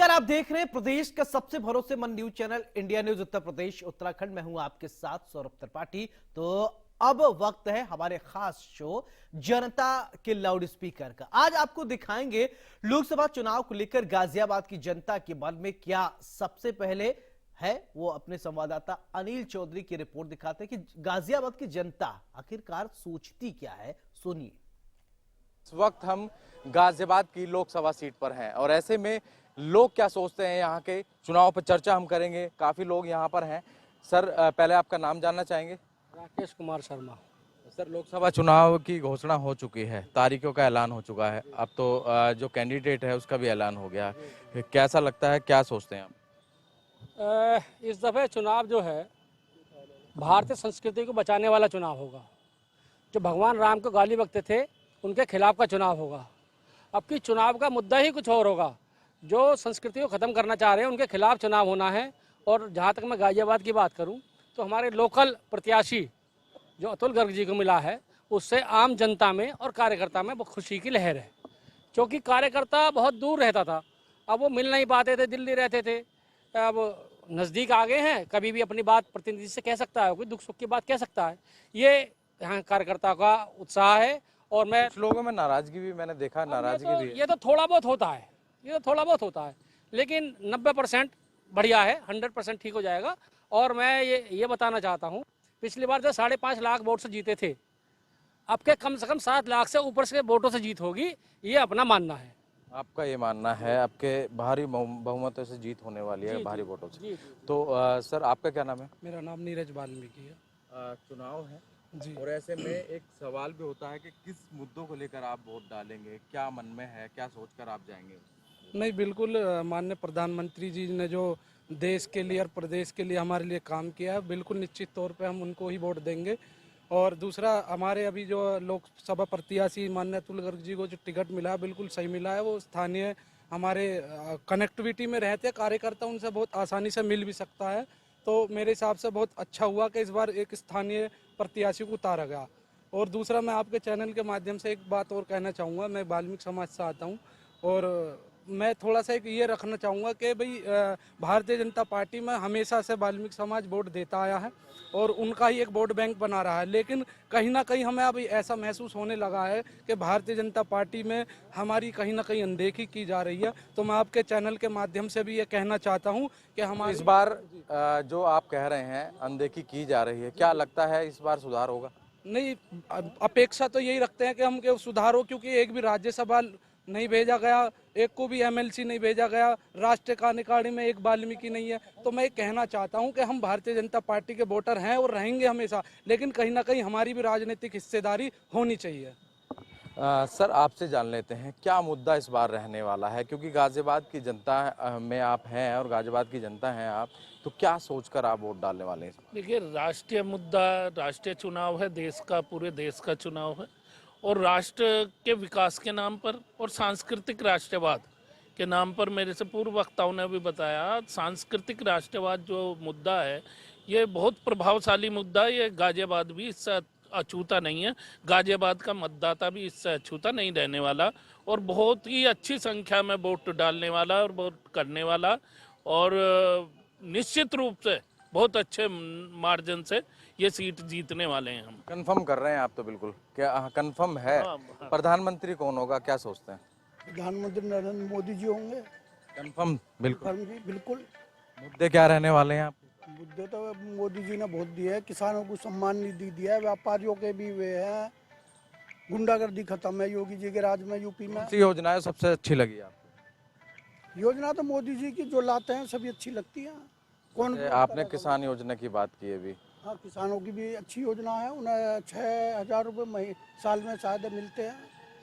नमस्कार, आप देख रहे हैं प्रदेश का सबसे भरोसेमंद news channel India news Uttar Pradesh Uttarakhand में हूं आपके साथ सौरभ त्रिपाठी। तो अब वक्त है हमारे खास शो जनता के लाउड स्पीकर का। आज आपको दिखाएंगे लोकसभा चुनाव को लेकर गाजियाबाद की जनता के मन में क्या सबसे पहले है। वो अपने संवाददाता अनिल चौधरी की रिपोर्ट दिखाते हैं कि गाजियाबाद की जनता आखिरकार सोचती क्या है। सुनिए। इस वक्त हम गाजियाबाद की लोकसभा सीट पर हैं और ऐसे में लोग क्या सोचते हैं यहाँ के चुनाव पर चर्चा हम करेंगे। काफी लोग यहाँ पर हैं। सर, पहले आपका नाम जानना चाहेंगे। राकेश कुमार शर्मा। सर, लोकसभा चुनाव की घोषणा हो चुकी है, तारीखों का ऐलान हो चुका है। अब तो जो कैंडिडेट है उसका भी ऐलान हो गया है। कैसा लगता है, क्या सोचते हैं आप? इस दफे चुनाव जो है भारतीय संस्कृति को बचाने वाला चुनाव होगा। जो भगवान राम को गाली बकते थे उनके खिलाफ का चुनाव होगा। अब की चुनाव का मुद्दा ही कुछ और होगा। जो संस्कृति को ख़त्म करना चाह रहे हैं उनके खिलाफ चुनाव होना है। और जहाँ तक मैं गाजियाबाद की बात करूँ तो हमारे लोकल प्रत्याशी जो अतुल गर्ग जी को मिला है उससे आम जनता में और कार्यकर्ता में बहुत खुशी की लहर है। क्योंकि कार्यकर्ता बहुत दूर रहता था, अब वो मिल नहीं पाते थे, दिल्ली रहते थे। अब नज़दीक आ गए हैं, कभी भी अपनी बात प्रतिनिधि से कह सकता है, कोई दुख सुख की बात कह सकता है। ये यहाँ कार्यकर्ता का उत्साह है। और मैं कुछ लोगों में नाराजगी भी मैंने देखा, नाराजगी भी है। ये तो थोड़ा बहुत होता है, ये तो थोड़ा बहुत होता है, लेकिन 90% बढ़िया है, 100% ठीक हो जाएगा। और मैं ये बताना चाहता हूँ, पिछली बार जो 5.5 लाख वोट से जीते थे, अब के कम से कम 7 लाख से ऊपर से वोटों से जीत होगी, ये अपना मानना है। आपका ये मानना है, आपके भारी बहुमतों से जीत होने वाली है, भारी वोटों से। तो सर, आपका क्या नाम है? मेरा नाम नीरज वाल्मीकि है। चुनाव है जी। और ऐसे में एक सवाल भी होता है कि किस मुद्दों को लेकर आप वोट डालेंगे, क्या मन में है, क्या सोचकर आप जाएंगे? नहीं, बिल्कुल माननीय प्रधानमंत्री जी ने जो देश के लिए और प्रदेश के लिए हमारे लिए काम किया है, बिल्कुल निश्चित तौर पे हम उनको ही वोट देंगे। और दूसरा, हमारे अभी जो लोकसभा प्रत्याशी माननीय अतुल गर्ग जी को जो टिकट मिला है बिल्कुल सही मिला है। वो स्थानीय हमारे कनेक्टिविटी में रहते कार्यकर्ता, उनसे बहुत आसानी से मिल भी सकता है। तो मेरे हिसाब से बहुत अच्छा हुआ कि इस बार एक स्थानीय प्रत्याशी को उतारा गया। और दूसरा, मैं आपके चैनल के माध्यम से एक बात और कहना चाहूँगा। मैं वाल्मीकि समाज से आता हूँ और मैं थोड़ा सा एक ये रखना चाहूँगा कि भाई भारतीय जनता पार्टी में हमेशा से वाल्मीकि समाज वोट देता आया है और उनका ही एक वोट बैंक बना रहा है। लेकिन कहीं ना कहीं हमें अभी ऐसा महसूस होने लगा है कि भारतीय जनता पार्टी में हमारी कहीं ना कहीं अनदेखी की जा रही है। तो मैं आपके चैनल के माध्यम से भी ये कहना चाहता हूँ कि हमारे इस बार जो आप कह रहे हैं अनदेखी की जा रही है, क्या लगता है इस बार सुधार होगा? नहीं, अपेक्षा तो यही रखते हैं कि हम के सुधार हो, क्योंकि एक भी राज्यसभा नहीं भेजा गया, एक को भी एमएलसी नहीं भेजा गया, राष्ट्रीय कार्यकारिणी में एक वाल्मीकि नहीं है। तो मैं कहना चाहता हूं कि हम भारतीय जनता पार्टी के वोटर हैं और रहेंगे हमेशा, लेकिन कहीं ना कहीं हमारी भी राजनीतिक हिस्सेदारी होनी चाहिए। सर, आपसे जान लेते हैं क्या मुद्दा इस बार रहने वाला है, क्योंकि गाजियाबाद की जनता में आप हैं और गाजियाबाद की जनता हैं आप, तो क्या सोचकर आप वोट डालने वाले हैं? देखिए, राष्ट्रीय मुद्दा, राष्ट्रीय चुनाव है, देश का, पूरे देश का चुनाव है। और राष्ट्र के विकास के नाम पर और सांस्कृतिक राष्ट्रवाद के नाम पर, मेरे से पूर्व वक्ताओं ने भी बताया, सांस्कृतिक राष्ट्रवाद जो मुद्दा है ये बहुत प्रभावशाली मुद्दा है। ये गाजियाबाद भी इससे अछूता नहीं है, गाजियाबाद का मतदाता भी इससे अछूता नहीं रहने वाला और बहुत ही अच्छी संख्या में वोट डालने वाला और वोट करने वाला और निश्चित रूप से बहुत अच्छे मार्जिन से ये सीट जीतने वाले हैं। हम कंफर्म कर रहे हैं आप? तो बिल्कुल, क्या कंफर्म है? हाँ। प्रधानमंत्री कौन होगा, क्या सोचते हैं? प्रधानमंत्री नरेंद्र मोदी जी होंगे। कंफर्म? बिल्कुल। बिल्कुल। मुद्दे क्या रहने वाले हैं आप? मुद्दे तो मोदी जी ने बहुत दिए है। किसानों को सम्मान निधि दिया है, व्यापारियों के भी वे हैं, गुंडागर्दी खत्म है योगी जी के राज में। यूपी में कौन सी योजनाएं सबसे अच्छी लगी आपको? योजना तो मोदी जी की जो लाते हैं सभी अच्छी लगती है। कौन आपने किसान योजना की बात की अभी। हाँ, किसानों की भी अच्छी योजना है। उन्हें 6,000 रुपये साल में शायद मिलते हैं।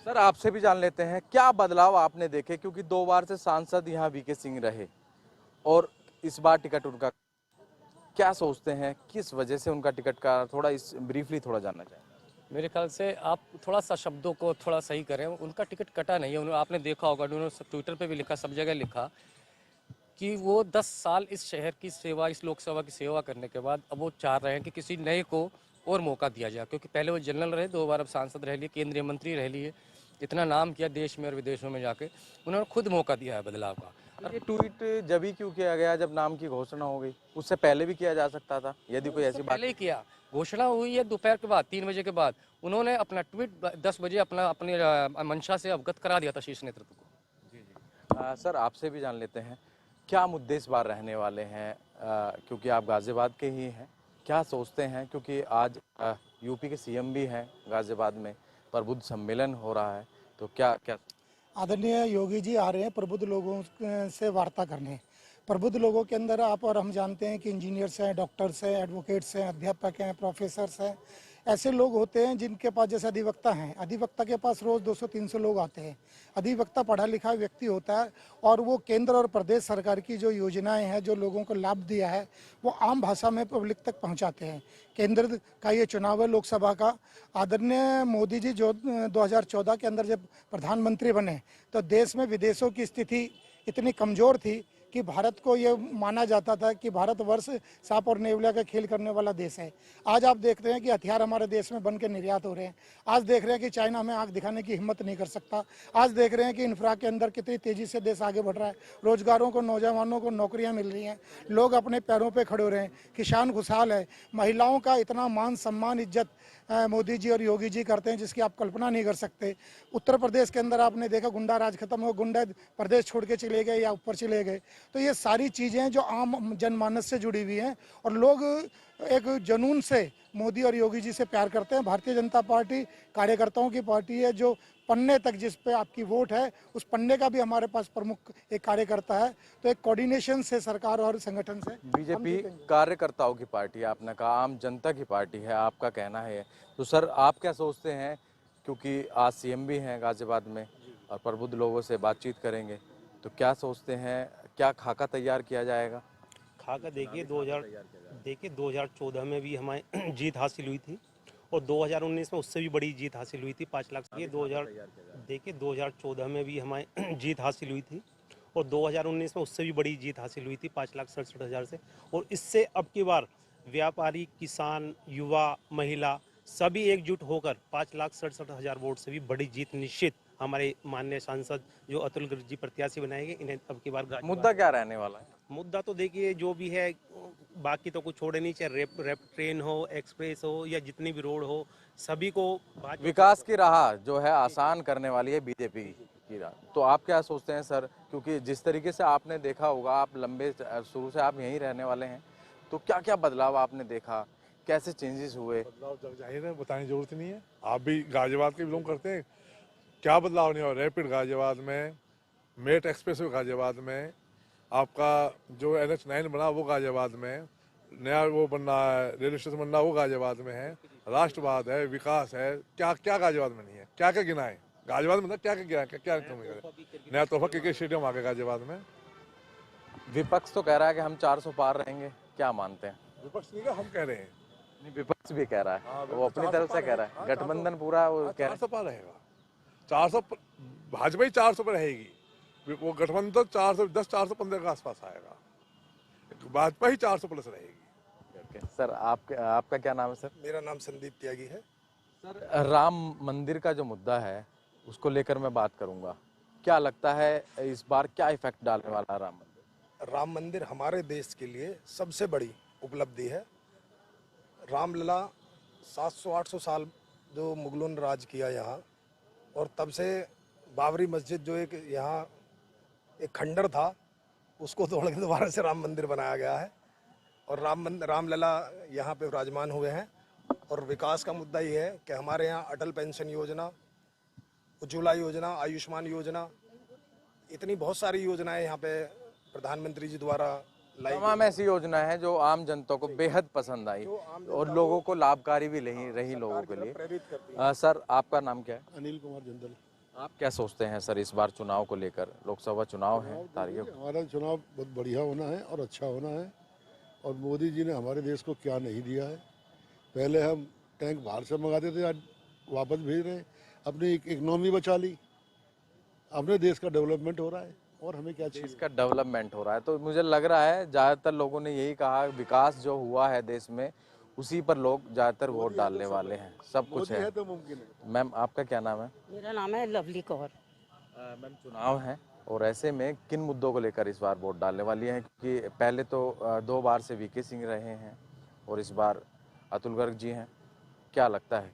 सर, आपसे भी जान लेते हैं क्या बदलाव आपने देखे, क्योंकि 2 बार से सांसद यहाँ वीके सिंह रहे और इस बार टिकट उनका, क्या सोचते हैं किस वजह से उनका टिकट का, थोड़ा इस ब्रीफली थोड़ा जानना चाहेंगे? मेरे ख्याल से आप थोड़ा सा शब्दों को थोड़ा सही करें। उनका टिकट कटा नहीं है। आपने देखा होगा, उन्होंने ट्विटर पे भी लिखा, सब जगह लिखा कि वो 10 साल इस शहर की सेवा, इस लोकसभा की सेवा करने के बाद अब वो चाह रहे हैं कि किसी नए को और मौका दिया जाए। क्योंकि पहले वो जनरल रहे, 2 बार अब सांसद रह लिए, केंद्रीय मंत्री रह लिए, इतना नाम किया देश में और विदेशों में जाके, उन्होंने खुद मौका दिया है बदलाव का। ये ट्वीट जब ही क्यों किया गया जब नाम की घोषणा हो गई? उससे पहले भी किया जा सकता था यदि कोई ऐसी बात। पहले ही किया, घोषणा हुई है दोपहर के बाद 3 बजे के बाद, उन्होंने अपना ट्वीट 10 बजे अपनी मंशा से अवगत करा दिया था शीर्ष नेतृत्व को। सर आपसे भी जान लेते हैं क्या मुद्दे इस बार रहने वाले हैं, क्योंकि आप गाजियाबाद के ही हैं, क्या सोचते हैं? क्योंकि आज यूपी के सीएम भी हैं गाजियाबाद में, प्रबुद्ध सम्मेलन हो रहा है, तो क्या क्या आदरणीय योगी जी आ रहे हैं प्रबुद्ध लोगों से वार्ता करने। प्रबुद्ध लोगों के अंदर आप और हम जानते हैं कि इंजीनियर्स हैं, डॉक्टर्स हैं, एडवोकेट्स हैं, अध्यापक हैं, प्रोफेसर्स हैं, ऐसे लोग होते हैं जिनके पास, जैसे अधिवक्ता हैं, अधिवक्ता के पास रोज़ 200-300 लोग आते हैं। अधिवक्ता पढ़ा लिखा व्यक्ति होता है और वो केंद्र और प्रदेश सरकार की जो योजनाएं हैं, जो लोगों को लाभ दिया है, वो आम भाषा में पब्लिक तक पहुंचाते हैं। केंद्र का ये चुनाव है लोकसभा का। आदरणीय मोदी जी जो 2014 के अंदर जब प्रधानमंत्री बने तो देश में विदेशों की स्थिति इतनी कमज़ोर थी कि भारत को ये माना जाता था कि भारतवर्ष सांप और नेवला का खेल करने वाला देश है। आज आप देखते हैं कि हथियार हमारे देश में बन के निर्यात हो रहे हैं। आज देख रहे हैं कि चाइना हमें आंख दिखाने की हिम्मत नहीं कर सकता। आज देख रहे हैं कि इंफ्रा के अंदर कितनी तेज़ी से देश आगे बढ़ रहा है। रोजगारों को, नौजवानों को नौकरियां मिल रही हैं, लोग अपने पैरों पर खड़े हो रहे हैं, किसान खुशहाल है। महिलाओं का इतना मान सम्मान इज्जत मोदी जी और योगी जी करते हैं जिसकी आप कल्पना नहीं कर सकते। उत्तर प्रदेश के अंदर आपने देखा गुंडा राज खत्म हो, गुंडा प्रदेश छोड़ के चले गए या ऊपर चले गए। तो ये सारी चीज़ें जो आम जनमानस से जुड़ी हुई हैं और लोग एक जुनून से मोदी और योगी जी से प्यार करते हैं। भारतीय जनता पार्टी कार्यकर्ताओं की पार्टी है जो पन्ने तक जिस पे आपकी वोट है उस पन्ने का भी हमारे पास प्रमुख एक कार्यकर्ता है। तो एक कोऑर्डिनेशन से सरकार और संगठन से बीजेपी कार्यकर्ताओं की पार्टी है, आपने कहा आम जनता की पार्टी है, आपका कहना है। तो सर आप क्या सोचते हैं, क्योंकि आज सीएम भी हैं गाजियाबाद में और प्रबुद्ध लोगों से बातचीत करेंगे, तो क्या सोचते हैं, क्या खाका तैयार किया जाएगा? खाका देखिए 2014 में भी हमारी जीत हासिल हुई थी और 2019 में उससे भी बड़ी जीत हासिल हुई थी 5 लाख। ये 2014 में भी हमारी जीत हासिल हुई थी और 2019 में उससे भी बड़ी जीत हासिल हुई थी 5,67,000 से। और इससे अब की बार व्यापारी, किसान, युवा, महिला सभी एकजुट होकर 5,67,000 वोट से भी बड़ी जीत निश्चित हमारे माननीय सांसद जो अतुल गर्ग जी प्रत्याशी बनाए गए, इन्हें अब की बार। मुद्दा क्या रहने वाला है? मुद्दा तो देखिए जो भी है, बाकी तो कुछ छोड़े नहीं, चाहे रेप ट्रेन हो, एक्सप्रेस हो या जितनी भी रोड हो, सभी को विकास की राह जो है आसान करने वाली है बीजेपी की राह। तो आप क्या सोचते हैं सर, क्योंकि जिस तरीके से आपने देखा होगा, आप लंबे शुरू से आप यहीं रहने वाले हैं, तो क्या क्या बदलाव आपने देखा, कैसे चेंजेस हुए? बदलाव जब जाहिर है, बताने की जरूरत नहीं है। आप भी गाजियाबाद के बिलोंग करते हैं, क्या बदलाव नहीं हुआ? रैपिड गाजियाबाद में, मेट एक्सप्रेस गाजियाबाद में, आपका जो NH9 बना वो गाजियाबाद में, नया वो बन रहा है, रेलवे स्टेशन बन रहा है वो गाजियाबाद में है, राष्ट्रवाद है, विकास है, क्या क्या गाजियाबाद में नहीं है? क्या क्या गिना है गाजियाबाद में? क्या क्या गिना, क्या नया तोहफा क्रिकेट स्टेडियम आ गया गाजियाबाद में। विपक्ष तो कह रहा है कि हम 400 पार रहेंगे, क्या मानते हैं? विपक्ष नहीं, हम कह रहे हैं। नहीं, विपक्ष भी कह रहा है, वो अपनी तरफ से कह रहा है, गठबंधन पूरा वो कह रहा है 400 पार रहेगा। 400 भाजपा ही 400 पर रहेगी, वो गठबंधन तो 410 415 के आसपास आएगा, भाजपा ही 400 प्लस रहेगी। सर आपका क्या नाम है सर? मेरा नाम संदीप त्यागी है। सर राम मंदिर का जो मुद्दा है उसको लेकर मैं बात करूंगा, क्या लगता है इस बार क्या इफेक्ट डालने वाला है राम मंदिर? राम मंदिर हमारे देश के लिए सबसे बड़ी उपलब्धि है। रामलला 700-800 साल जो मुगलों ने राज किया यहाँ, और तब से बाबरी मस्जिद जो एक यहाँ एक खंडर था उसको तोड़ के दोबारा से राम मंदिर बनाया गया है और रामलला यहाँ पे विराजमान हुए हैं। और विकास का मुद्दा ये है कि हमारे यहाँ अटल पेंशन योजना, उज्ज्वला योजना, आयुष्मान योजना, इतनी बहुत सारी योजनाएं यहाँ पे प्रधानमंत्री जी द्वारा लाई। तमाम ऐसी योजना है जो आम जनता को बेहद पसंद आई और लोगों को लाभकारी भी रही लोगों के लिए। सर आपका नाम क्या है? अनिल कुमार जिंदल। आप क्या सोचते हैं सर इस बार चुनाव को लेकर? लोकसभा चुनाव है, तारीख हमारा चुनाव बहुत बढ़िया होना है और अच्छा होना है। और मोदी जी ने हमारे देश को क्या नहीं दिया है। पहले हम टैंक बाहर से मंगाते थे, आज वापस भेज रहे हैं। अपनी इकोनॉमी बचा ली, अपने देश का डेवलपमेंट हो रहा है और हमें क्या चाहिए? इसका डेवलपमेंट हो रहा है। तो मुझे लग रहा है ज़्यादातर लोगों ने यही कहा, विकास जो हुआ है देश में उसी पर लोग ज़्यादातर वोट डालने वाले हैं, सब कुछ है। तो मुमकिन है। मैम आपका क्या नाम है? मेरा नाम है लवली कौर। मैम चुनाव है और ऐसे में किन मुद्दों को लेकर इस बार वोट डालने वाली हैं? क्योंकि पहले तो 2 बार से वीके सिंह रहे हैं और इस बार अतुल गर्ग जी हैं। क्या लगता है?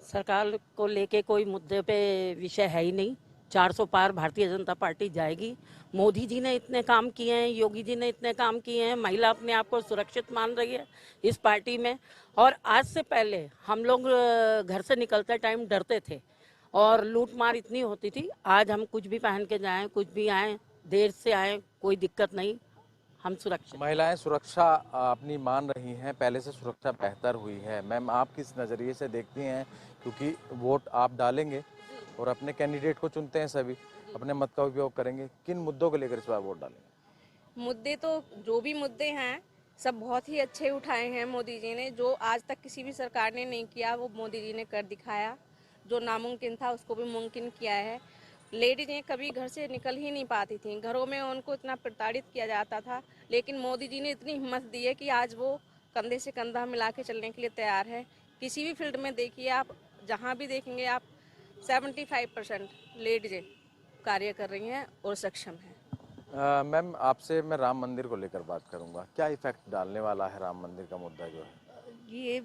सरकार को लेके कोई मुद्दे पे विषय है ही नहीं। 400 पार भारतीय जनता पार्टी जाएगी। मोदी जी ने इतने काम किए हैं, योगी जी ने इतने काम किए हैं, महिला अपने आप को सुरक्षित मान रही है इस पार्टी में। और आज से पहले हम लोग घर से निकलते टाइम डरते थे और लूट मार इतनी होती थी। आज हम कुछ भी पहन के जाएं, कुछ भी आएं, देर से आएं, कोई दिक्कत नहीं, हम सुरक्षित। महिलाएं सुरक्षा अपनी मान रही हैं, पहले से सुरक्षा बेहतर हुई है। मैम, आप किस नज़रिए से देखती हैं? क्योंकि वोट आप डालेंगे और अपने कैंडिडेट को चुनते हैं, सभी अपने मत का उपयोग करेंगे। किन मुद्दों को लेकर इस बार वोट डालेंगे? मुद्दे तो जो भी मुद्दे हैं सब बहुत ही अच्छे उठाए हैं मोदी जी ने। जो आज तक किसी भी सरकार ने नहीं किया वो मोदी जी ने कर दिखाया। जो नामुमकिन था उसको भी मुमकिन किया है। लेडीजें कभी घर से निकल ही नहीं पाती थीं, घरों में उनको इतना प्रताड़ित किया जाता था, लेकिन मोदी जी ने इतनी हिम्मत दी है कि आज वो कंधे से कंधा मिला के चलने के लिए तैयार है। किसी भी फील्ड में देखिए आप, जहाँ भी देखेंगे आप, 75% लेडीजें कार्य कर रही हैं और सक्षम हैं। मैम, आपसे मैं राम मंदिर को लेकर बात करूंगा। क्या इफेक्ट डालने वाला है राम मंदिर का मुद्दा जो है?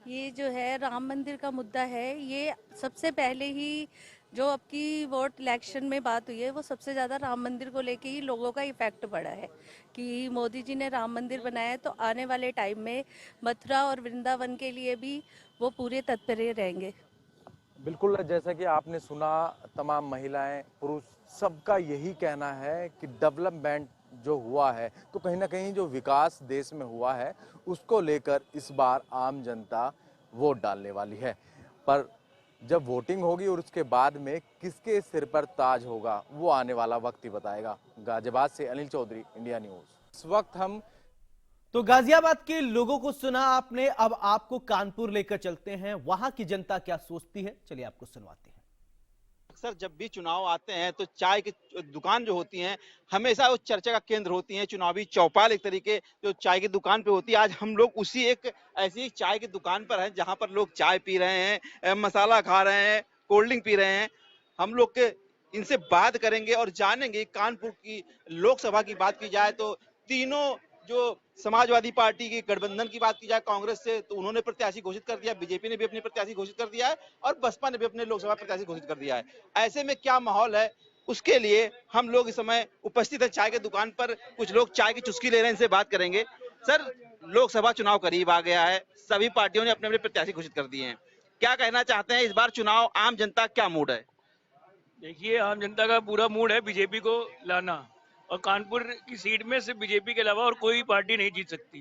ये जो है राम मंदिर का मुद्दा है, ये सबसे पहले ही जो अब की वोट इलेक्शन में बात हुई है वो सबसे ज़्यादा राम मंदिर को लेके ही लोगों का इफेक्ट पड़ा है कि मोदी जी ने राम मंदिर बनाया है। तो आने वाले टाइम में मथुरा और वृंदावन के लिए भी वो पूरे तत्पर रहेंगे। बिल्कुल, जैसा कि आपने सुना, तमाम महिलाएं, पुरुष, सबका यही कहना है कि डेवलपमेंट जो हुआ है, तो कहीं ना कहीं जो विकास देश में हुआ है उसको लेकर इस बार आम जनता वोट डालने वाली है। पर जब वोटिंग होगी और उसके बाद में किसके सिर पर ताज होगा, वो आने वाला वक्त ही बताएगा। गाजियाबाद से अनिल चौधरी, इंडिया न्यूज। इस वक्त हम तो गाजियाबाद के लोगों को सुना आपने, अब आपको कानपुर लेकर चलते हैं। वहां की जनता क्या सोचती है, चलिए आपको सुनवाते हैं। अक्सर जब भी चुनाव आते हैं तो चाय की दुकान जो होती हैं हमेशा वो चर्चा का केंद्र होती हैं। चुनावी चौपाल एक तरीके जो चाय की दुकान पे होती है। आज हम लोग उसी एक ऐसी चाय की दुकान पर हैं जहां पर लोग चाय पी रहे हैं, मसाला खा रहे हैं, कोल्ड ड्रिंक पी रहे हैं। हम लोग के इनसे बात करेंगे और जानेंगे। कानपुर की लोकसभा की बात की जाए तो तीनों जो समाजवादी पार्टी की गठबंधन की बात की जाए कांग्रेस से, तो उन्होंने प्रत्याशी घोषित कर दिया, बीजेपी ने भी अपने प्रत्याशी घोषित कर दिया है और बसपा ने भी अपने लोकसभा प्रत्याशी घोषित कर दिया है। ऐसे में क्या माहौल है, उसके लिए हम लोग इस समय उपस्थित है चाय की दुकान पर। कुछ लोग चाय की चुस्की ले रहे हैं, इनसे बात करेंगे। सर, लोकसभा चुनाव करीब आ गया है, सभी पार्टियों ने अपने अपने प्रत्याशी घोषित कर दिए हैं, क्या कहना चाहते हैं? इस बार चुनाव आम जनता क्या मूड है? देखिए, आम जनता का पूरा मूड है बीजेपी को लाना, और कानपुर की सीट में सिर्फ बीजेपी के अलावा और कोई पार्टी नहीं जीत सकती।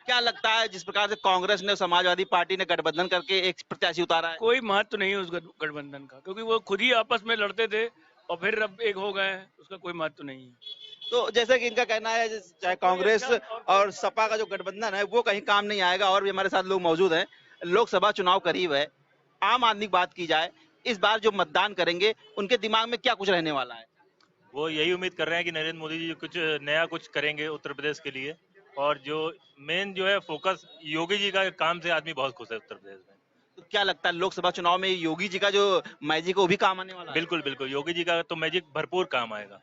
क्या लगता है जिस प्रकार से कांग्रेस ने, समाजवादी पार्टी ने गठबंधन करके एक प्रत्याशी उतारा है? कोई महत्व नहीं है उस गठबंधन का, क्योंकि वो खुद ही आपस में लड़ते थे और फिर अब एक हो गए, उसका कोई महत्व नहीं है। तो जैसे कि इनका कहना है, चाहे कांग्रेस और सपा का जो गठबंधन है वो कहीं काम नहीं आएगा। और भी हमारे साथ लोग मौजूद हैं। लोकसभा चुनाव करीब है, आम आदमी की बात की जाए, इस बार जो मतदान करेंगे उनके दिमाग में क्या कुछ रहने वाला है? वो यही उम्मीद कर रहे हैं कि नरेंद्र मोदी जी कुछ नया कुछ करेंगे उत्तर प्रदेश के लिए। और जो मेन जो है फोकस योगी जी का काम से आदमी बहुत खुश है उत्तर प्रदेश में। तो क्या लगता है लोकसभा चुनाव में योगी जी का जो मैजिक है वो भी काम आने वाला है? बिल्कुल बिल्कुल, योगी जी का तो मैजिक भरपूर काम आएगा।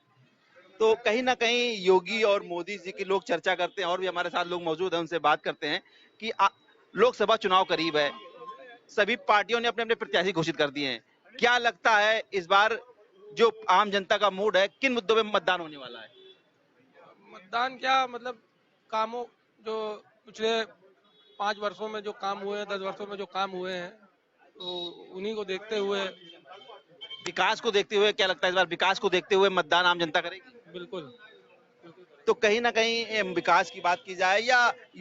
तो कहीं ना कहीं योगी और मोदी जी की लोग चर्चा करते हैं। और भी हमारे साथ लोग मौजूद हैं, उनसे बात करते हैं कि लोकसभा चुनाव करीब है, सभी पार्टियों ने अपने अपने प्रत्याशी घोषित कर दिए हैं। क्या लगता है इस बार जो आम जनता का मूड है, किन मुद्दों पे मतदान होने वाला है? मतदान क्या, मतलब कामों जो पिछले 5 वर्षों में जो काम हुए हैं, 10 वर्षों में जो काम हुए हैं, तो उन्हीं को देखते हुए, विकास को देखते हुए क्या लगता है इस बार विकास को देखते हुए मतदान आम जनता करेगी? बिल्कुल। तो कहीं ना कहीं विकास की बात की जाए या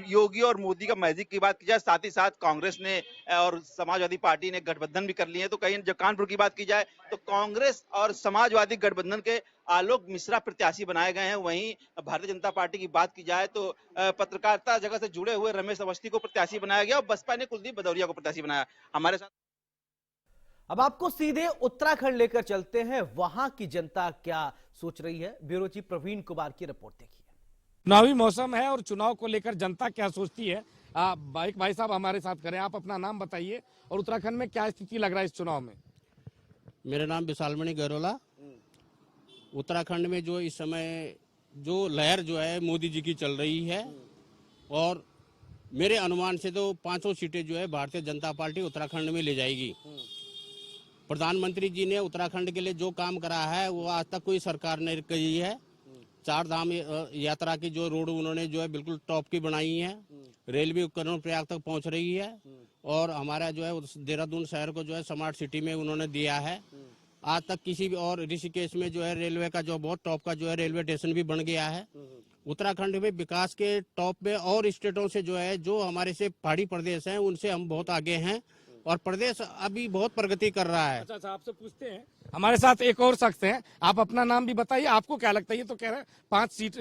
योगी और मोदी का मैजिक की बात की जाए, साथ ही साथ कांग्रेस ने और समाजवादी पार्टी ने गठबंधन भी कर लिए हैं। तो कहीं जब कानपुर की बात की जाए तो कांग्रेस और समाजवादी गठबंधन के आलोक मिश्रा प्रत्याशी बनाए गए हैं। वहीं भारतीय जनता पार्टी की बात की जाए तो पत्रकारिता जगत से जुड़े हुए रमेश अवस्थी को प्रत्याशी बनाया गया और बसपा ने कुलदीप भदौरिया को प्रत्याशी बनाया। हमारे साथ अब आपको सीधे उत्तराखंड लेकर चलते हैं, वहां की जनता क्या सोच रही है। ब्यूरो चीफ प्रवीण कुमार की रिपोर्ट देखिए। चुनावी मौसम है और चुनाव को लेकर जनता क्या सोचती है, एक भाई साहब हमारे साथ करें। आप अपना नाम बताइए और उत्तराखंड में क्या स्थिति लग रहा है इस चुनाव में? मेरा नाम विशालमणि गैरोला, उत्तराखंड में जो इस समय जो लहर जो है मोदी जी की चल रही है, और मेरे अनुमान से तो 500 सीटें जो है भारतीय जनता पार्टी उत्तराखंड में ले जाएगी। प्रधानमंत्री जी ने उत्तराखंड के लिए जो काम करा है वो आज तक कोई सरकार ने की है। 4 धाम यात्रा की जो रोड उन्होंने जो है बिल्कुल टॉप की बनाई है। रेलवे उपकरण प्रयाग तक पहुंच रही है, और हमारा जो है देहरादून शहर को जो है स्मार्ट सिटी में उन्होंने दिया है। आज तक किसी भी, और ऋषिकेश में जो है रेलवे का जो बहुत टॉप का जो है रेलवे स्टेशन भी बन गया है। उत्तराखंड में विकास के टॉप में और स्टेटों से जो है, जो हमारे से पहाड़ी प्रदेश हैं उनसे हम बहुत आगे हैं, और प्रदेश अभी बहुत प्रगति कर रहा है। अच्छा, आपसे पूछते हैं, हमारे साथ एक और शख्स हैं, आप अपना नाम भी बताइए, आपको क्या लगता है? ये तो कह रहे हैं 5 सीट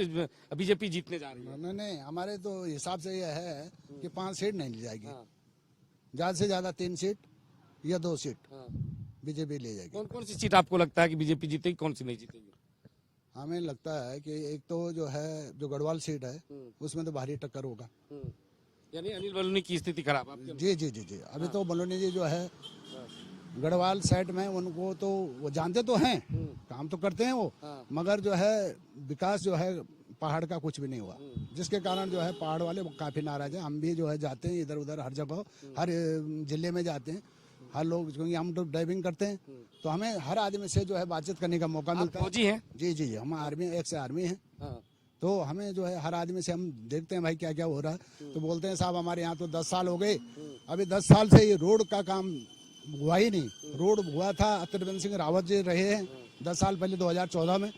बीजेपी जीतने जा रही है। नहीं, हमारे तो हिसाब से यह है कि 5 सीट नहीं ली जाएगी। ज्यादा से ज्यादा 3 सीट या 2 सीट बीजेपी ले जाएगी। कौन कौन सी सीट आपको लगता है कि बीजेपी जीतेगी, कौन सी नहीं जीतेगी? हमें लगता है कि एक तो जो है जो गढ़वाल सीट है उसमें तो भारी टक्कर होगा। यानी अनिल बलूनी की स्थिति खराब आपके? जी। अभी तो बलूनी जी जो है गढ़वाल साइड में, उनको तो वो जानते तो हैं, काम तो करते हैं वो, मगर जो है विकास जो है पहाड़ का कुछ भी नहीं हुआ, जिसके कारण जो है पहाड़ वाले काफी नाराज हैं। हम भी जो है जाते हैं इधर उधर, हर जगह, हर जिले में जाते हैं, हर लोग, क्योंकि हम तो ड्राइविंग करते हैं, तो हमें हर आदमी से जो है बातचीत करने का मौका मिलता है। फौजी हैं? जी, हम आर्मी, एक से आर्मी है, तो हमें जो है हर आदमी से हम देखते हैं भाई क्या क्या हो रहा है, तो बोलते हैं साहब हमारे यहाँ तो 10 साल हो गए, अभी 10 साल से ये रोड का काम हुआ ही नहीं। रोड हुआ था, त्रिवेंद्र सिंह रावत जी रहे हैं 10 साल पहले 2014 में,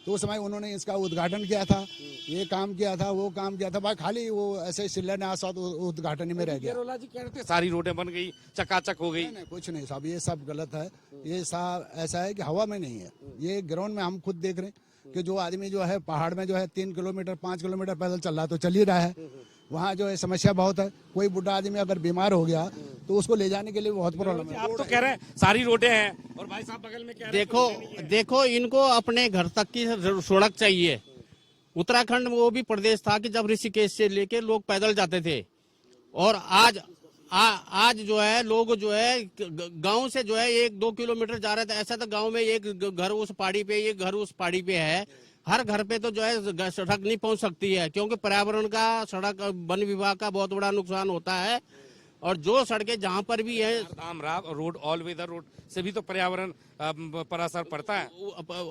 तो उस समय उन्होंने इसका उद्घाटन किया था, ये काम किया था, वो काम किया था, भाई खाली वो ऐसे शिलान्यास और उद्घाटन में रह गया। गेरोला जी कह रहे थे सारी रोडें बन गई, चकाचक हो गई। नहीं, कुछ नहीं साहब, ये सब गलत है। ये सब ऐसा है कि हवा में नहीं है, ये ग्राउंड में हम खुद देख रहे हैं कि जो आदमी जो है पहाड़ में जो है 3 किलोमीटर 5 किलोमीटर पैदल चल रहा है, तो चल ही रहा है। वहाँ जो है समस्या बहुत है, कोई बुढ़ा आदमी अगर बीमार हो गया तो उसको ले जाने के लिए बहुत प्रॉब्लम है। आप तो कह रहे हैं सारी रोडें हैं, और भाई साहब बगल में कह रहे हैं देखो इनको अपने घर तक की सड़क चाहिए। उत्तराखंड में वो भी प्रदेश था कि जब ऋषिकेश से लेके लोग पैदल जाते थे, और आज जो है लोग जो है गांव से जो है 1-2 किलोमीटर जा रहे थे। ऐसा तो गांव में एक घर उस पहाड़ी पे, एक घर उस पहाड़ी पे है, हर घर पे तो जो है सड़क नहीं पहुंच सकती है, क्योंकि पर्यावरण का, सड़क, वन विभाग का बहुत बड़ा नुकसान होता है। और जो सड़कें जहां पर भी है, धाम रोड, ऑल वेदर रोड से भी तो पर्यावरण पर असर पड़ता है।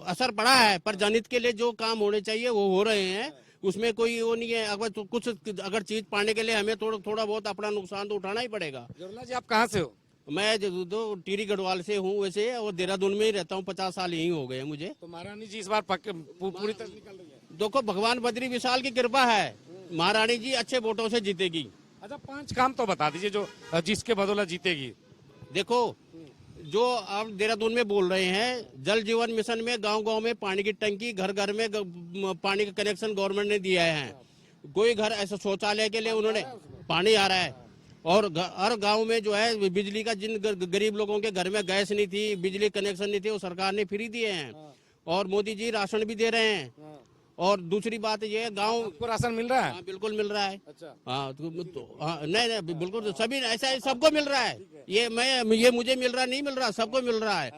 असर पड़ा है, पर जनहित के लिए जो काम होने चाहिए वो हो रहे हैं, उसमें कोई वो नहीं है। अगर तो कुछ अगर चीज पाने के लिए हमें थोड़ा बहुत अपना नुकसान तो उठाना ही पड़ेगा। गेरोला जी आप कहाँ से हो? मैं जो टिहरी गढ़वाल से हूँ वैसे, और देहरादून में ही रहता हूँ, 50 साल यही हो गए मुझे। तो महारानी जी इस बार पूरी तरह निकल रही है? देखो भगवान बद्री विशाल की कृपा है, महारानी जी अच्छे वोटों से जीतेगी। अच्छा, 5 काम तो बता दीजिए जो जिसके बदौलत जीतेगी। देखो जो आप देहरादून में बोल रहे हैं, जल जीवन मिशन में गांव-गांव में पानी की टंकी, घर घर में पानी का कनेक्शन गवर्नमेंट ने दिया है। कोई घर ऐसा शौचालय के लिए उन्होंने पानी आ रहा है, और हर गांव में जो है बिजली का, जिन गरीब लोगों के घर में गैस नहीं थी, बिजली कनेक्शन नहीं थे, वो सरकार ने फ्री दिए हैं, और मोदी जी राशन भी दे रहे हैं। और दूसरी बात ये है, गांव को राशन मिल रहा है? हाँ, बिल्कुल मिल रहा है। अच्छा। हाँ, नहीं बिल्कुल सभी ऐसा है, सबको मिल रहा है। ये मुझे मिल रहा नहीं मिल रहा, सबको मिल रहा है।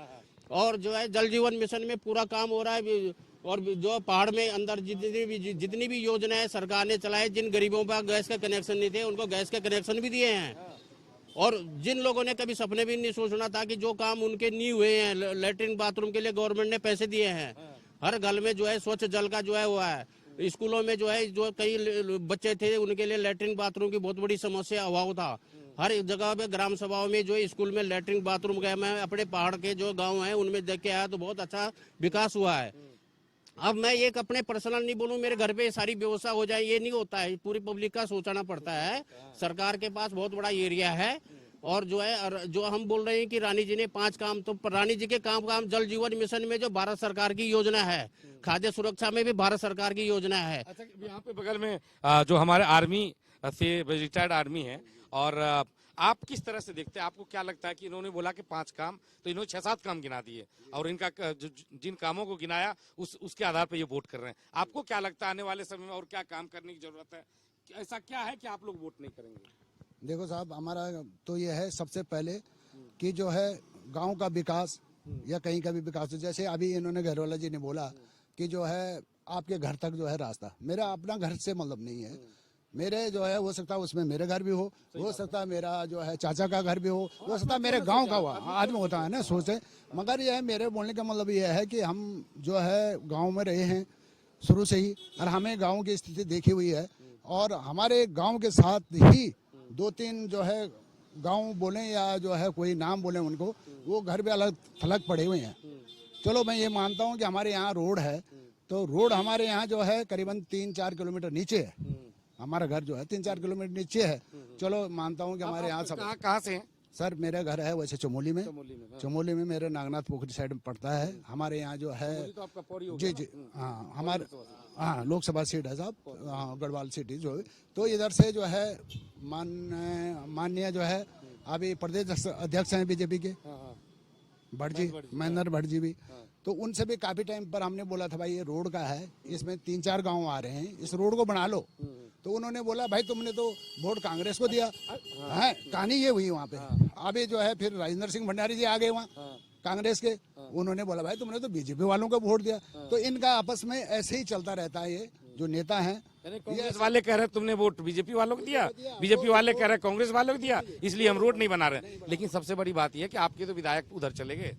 और जो है जल जीवन मिशन में पूरा काम हो रहा है, और जो पहाड़ में अंदर जितनी भी योजनाएं सरकार ने चलाई, जिन गरीबों पर गैस का कनेक्शन नहीं थे उनको गैस के कनेक्शन भी दिए हैं। और जिन लोगों ने कभी सपने भी नहीं सोचना था कि जो काम उनके नहीं हुए हैं, लैट्रिन बाथरूम के लिए गवर्नमेंट ने पैसे दिए हैं, हर घर में जो है स्वच्छ जल का जो है हुआ है। स्कूलों में जो है जो कई बच्चे थे उनके लिए लैट्रिन बाथरूम की बहुत बड़ी समस्या, अभाव था। हर जगह पे ग्राम सभाओं में जो स्कूल में लैट्रिन बाथरूम गया, मैं अपने पहाड़ के जो गांव हैं उनमें देख के आया तो बहुत अच्छा विकास हुआ है। अब मैं एक अपने पर्सनल नहीं बोलूं, मेरे घर पे सारी व्यवस्था हो जाए, ये नहीं होता है, पूरी पब्लिक का सोचना पड़ता है। सरकार के पास बहुत बड़ा एरिया है, और जो है जो हम बोल रहे हैं कि रानी जी ने 5 काम, तो रानी जी के काम जल जीवन मिशन में जो भारत सरकार की योजना है, खाद्य सुरक्षा में भी भारत सरकार की योजना है। अच्छा, यहाँ पे बगल में जो हमारे आर्मी से रिटायर्ड आर्मी है, और आप किस तरह से देखते हैं? आपको क्या लगता है कि इन्होंने बोला कि 5 काम, तो इन्होंने 6-7 काम गिना दिए, और इनका जिन कामों को गिनाया उसके आधार पर ये वोट कर रहे हैं। आपको क्या लगता है आने वाले समय में और क्या काम करने की जरूरत है? ऐसा क्या है कि आप लोग वोट नहीं करेंगे? देखो साहब, हमारा तो ये है सबसे पहले कि जो है गांव का विकास या कहीं का भी विकास, जैसे अभी इन्होंने गहरोला जी ने बोला कि जो है आपके घर तक जो है रास्ता, मेरा अपना घर से मतलब नहीं है, मेरे जो है हो सकता है उसमें मेरे घर भी हो सकता है मेरा जो है चाचा का घर भी हो सकता है मेरे गांव का हुआ आदमी होता है ना सोचे। मगर यह मेरे बोलने का मतलब यह है कि हम जो है गांव में रहे हैं शुरू से ही, और हमें गांव की स्थिति देखी हुई है, और हमारे गांव के साथ ही 2-3 जो है गांव बोले या जो है कोई नाम बोले उनको, वो घर भी अलग थलग पड़े हुए हैं। चलो मैं ये मानता हूँ कि हमारे यहाँ रोड है, तो रोड हमारे यहाँ जो है करीबन 3-4 किलोमीटर नीचे है, हमारा घर जो है 3-4 किलोमीटर नीचे है। चलो मानता हूँ कि हमारे यहाँ सब कहाँ से हैं? सर मेरा घर है वैसे चमोली में, चमोली में मेरे नागनाथ पोखरी साइड में पड़ता है। हमारे यहाँ जो है जी जी हाँ हमारे हाँ लोकसभा सीट है साहब, हाँ गढ़वाल सिटी जो है, तो इधर से जो है माननीय जो है अभी प्रदेश अध्यक्ष हैं बीजेपी के भटजी, महेंद्र भटजी भी, तो उनसे भी काफी टाइम पर हमने बोला था भाई ये रोड का है, इसमें 3-4 गांव आ रहे हैं, इस रोड को बना लो। तो उन्होंने बोला भाई तुमने तो वोट कांग्रेस को दिया है, कहानी ये हुई वहाँ पे। अभी जो है फिर राजेंद्र सिंह भंडारी जी आ गए वहाँ कांग्रेस के, उन्होंने बोला भाई तुमने तो बीजेपी वालों को वोट दिया। तो इनका आपस में ऐसे ही चलता रहता है, ये जो नेता हैं। कांग्रेस वाले कह रहे तुमने वोट बीजेपी वालों को दिया, बीजेपी वाले कह रहे कांग्रेस वालों को दिया, इसलिए हम रोड नहीं बना रहे। लेकिन सबसे बड़ी बात यह है कि आपके तो विधायक उधर चले गए,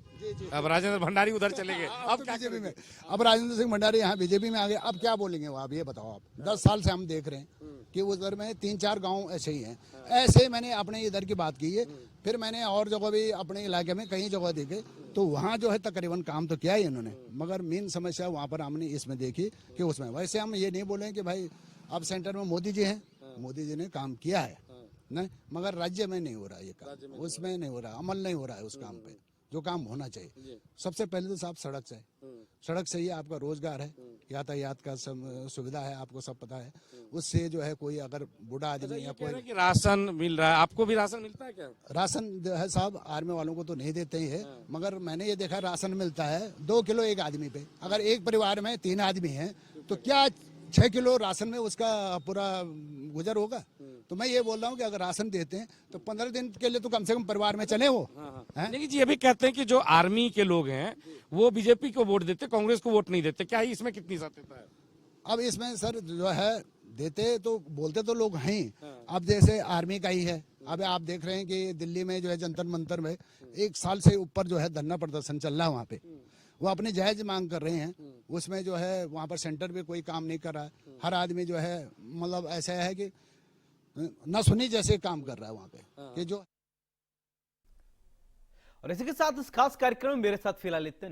अब राजेंद्र भंडारी उधर चले गए, अब बीजेपी में, अब राजेंद्र सिंह भंडारी यहाँ बीजेपी में आ गए, अब क्या बोलेंगे वो, आप ये बताओ। आप 10 साल से हम देख रहे हैं कि उधर में 3-4 गांव ऐसे ही हैं। ऐसे मैंने अपने इधर की बात की है, फिर मैंने और जगह भी अपने इलाके में कई जगह देखे, तो वहाँ जो है तकरीबन काम तो किया ही इन्होंने, मगर मेन समस्या वहाँ पर हमने इसमें देखी कि उसमें। वैसे हम ये नहीं बोले कि भाई अब सेंटर में मोदी जी हैं, मोदी जी ने काम किया है नहीं, मगर राज्य में नहीं हो रहा है ये काम, उसमें नहीं हो रहा, अमल नहीं हो रहा है उस काम पे जो काम होना चाहिए। सबसे पहले तो साहब सड़क से, सड़क से ही आपका रोजगार है, यातायात का सुविधा है, आपको सब पता है। उससे जो है कोई अगर बूढ़ा आदमी या कोई राशन मिल रहा है, आपको भी राशन मिलता है क्या? राशन जो है साहब आर्मी वालों को तो नहीं देते ही है, मगर मैंने ये देखा राशन मिलता है 2 किलो एक आदमी पे। अगर एक परिवार में 3 आदमी हैं तो क्या 6 किलो राशन में उसका पूरा गुजर होगा? तो मैं ये बोल रहा हूँ कि अगर राशन देते हैं तो 15 दिन के लिए तो कम से कम परिवार में चले वो। लेकिन जी अभी कहते हैं कि जो आर्मी के लोग हैं वो बीजेपी को वोट देते, कांग्रेस को वोट नहीं देते, क्या इसमें कितनी सत्यता है? अब इसमें सर जो है देते तो बोलते तो लोग हैं, अब जैसे आर्मी का ही है। अब आप देख रहे हैं कि दिल्ली में जो है जंतर मंतर में 1 साल से ऊपर जो है धरना प्रदर्शन चल रहा है, वहाँ पे वो अपनी जायज मांग कर रहे हैं। उसमें जो है वहाँ पर सेंटर पे कोई काम नहीं कर रहा है, हर आदमी जो है मतलब ऐसा है कि न सुनी जैसे काम कर रहा है वहाँ पे कि जो। और इसी के साथ इस खास कार्यक्रम में मेरे साथ फिलहाल इतने।